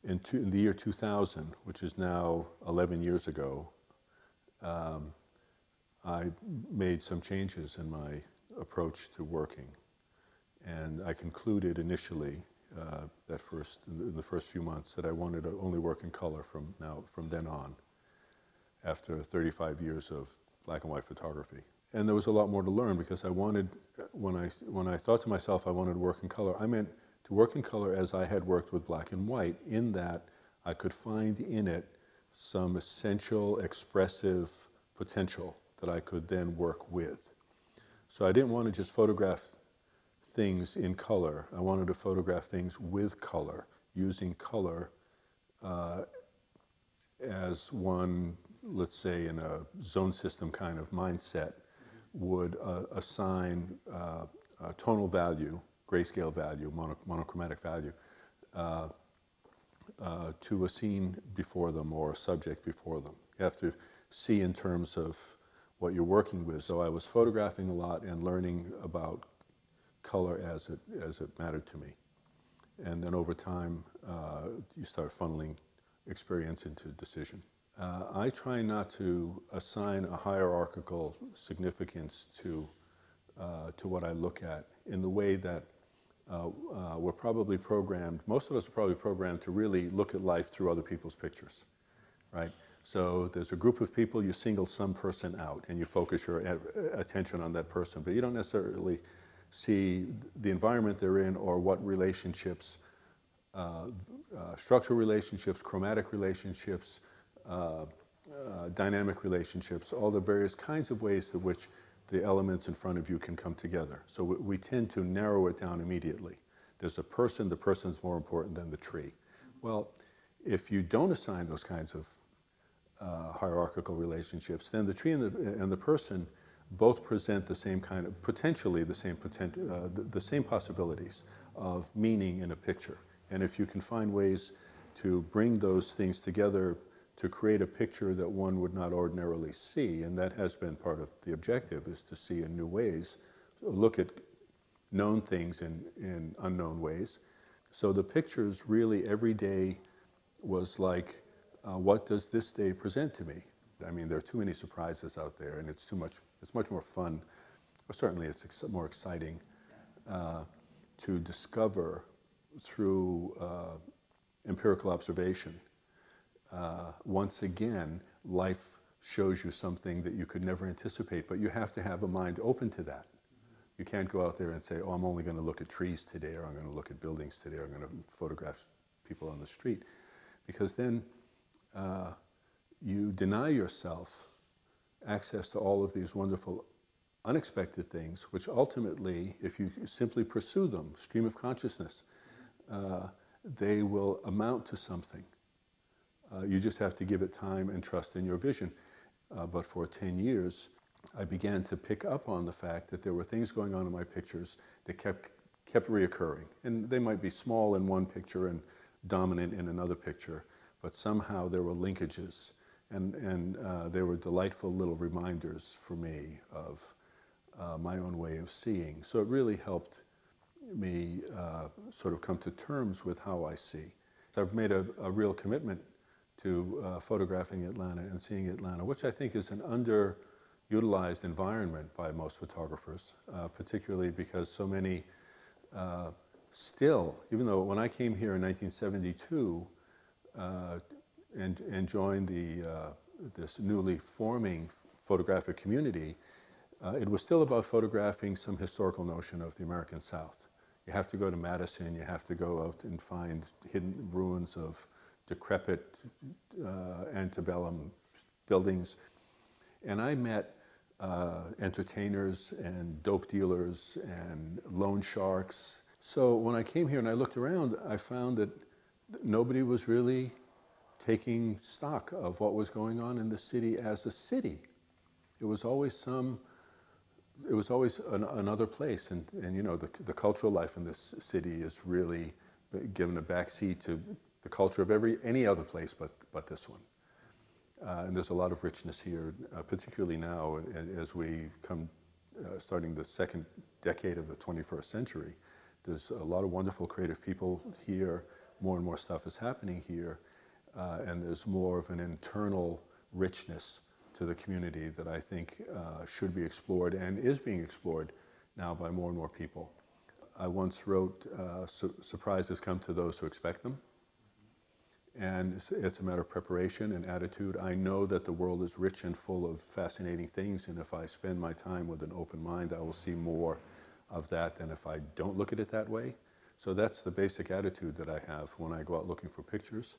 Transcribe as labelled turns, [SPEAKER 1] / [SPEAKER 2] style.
[SPEAKER 1] in the year 2000, which is now 11 years ago, I made some changes in my approach to working. And I concluded initially, in the first few months, that I wanted to only work in color from then on, after 35 years of black and white photography. And there was a lot more to learn, because I wanted, when I thought to myself I wanted to work in color, I meant to work in color as I had worked with black and white, in that I could find in it some essential expressive potential that I could then work with. So I didn't want to just photograph things in color. I wanted to photograph things with color, using color as one, let's say in a zone system kind of mindset, would assign tonal value, grayscale value, monochromatic value, to a scene before them or a subject before them. You have to see in terms of what you're working with. So I was photographing a lot and learning about color as it mattered to me. And then over time, you start funneling experience into decision. I try not to assign a hierarchical significance to what I look at, in the way that we're probably programmed, most of us are probably programmed to really look at life through other people's pictures, right? So there's a group of people, you single some person out and you focus your attention on that person, but you don't necessarily see the environment they're in, or what relationships, structural relationships, chromatic relationships, dynamic relationships, all the various kinds of ways in which the elements in front of you can come together. So we tend to narrow it down immediately. There's a person, the person's more important than the tree. Well, if you don't assign those kinds of hierarchical relationships, then the tree and the person both present the same kind of, potentially the same possibilities of meaning in a picture. And if you can find ways to bring those things together to create a picture that one would not ordinarily see, and that has been part of the objective, is to see in new ways, look at known things in unknown ways. So the pictures really every day was like, what does this day present to me? I mean, there are too many surprises out there, and it's much more fun, or certainly it's more exciting to discover through empirical observation. Once again, life shows you something that you could never anticipate, but you have to have a mind open to that. You can't go out there and say, oh, I'm only going to look at trees today, or I'm going to look at buildings today, or I'm going to photograph people on the street, because then you deny yourself access to all of these wonderful, unexpected things, which ultimately, if you simply pursue them, stream of consciousness, they will amount to something. You just have to give it time and trust in your vision. But for 10 years, I began to pick up on the fact that there were things going on in my pictures that kept reoccurring. And they might be small in one picture and dominant in another picture, but somehow there were linkages. And they were delightful little reminders for me of my own way of seeing. So it really helped me sort of come to terms with how I see. So I've made a real commitment to photographing Atlanta and seeing Atlanta, which I think is an underutilized environment by most photographers, particularly because so many still, even though when I came here in 1972 and joined this newly forming photographic community, it was still about photographing some historical notion of the American South. You have to go to Madison, you have to go out and find hidden ruins of decrepit antebellum buildings. And I met entertainers and dope dealers and loan sharks. So when I came here and I looked around, I found that nobody was really taking stock of what was going on in the city as a city. It was always another place, and you know, the cultural life in this city is really given a backseat to the culture of any other place but this one. And there's a lot of richness here, particularly now as we come starting the second decade of the 21st century. There's a lot of wonderful creative people here, more and more stuff is happening here, and there's more of an internal richness to the community that I think should be explored and is being explored now by more and more people. I once wrote, surprises come to those who expect them. And it's a matter of preparation and attitude. I know that the world is rich and full of fascinating things, and if I spend my time with an open mind, I will see more of that than if I don't look at it that way. So that's the basic attitude that I have when I go out looking for pictures.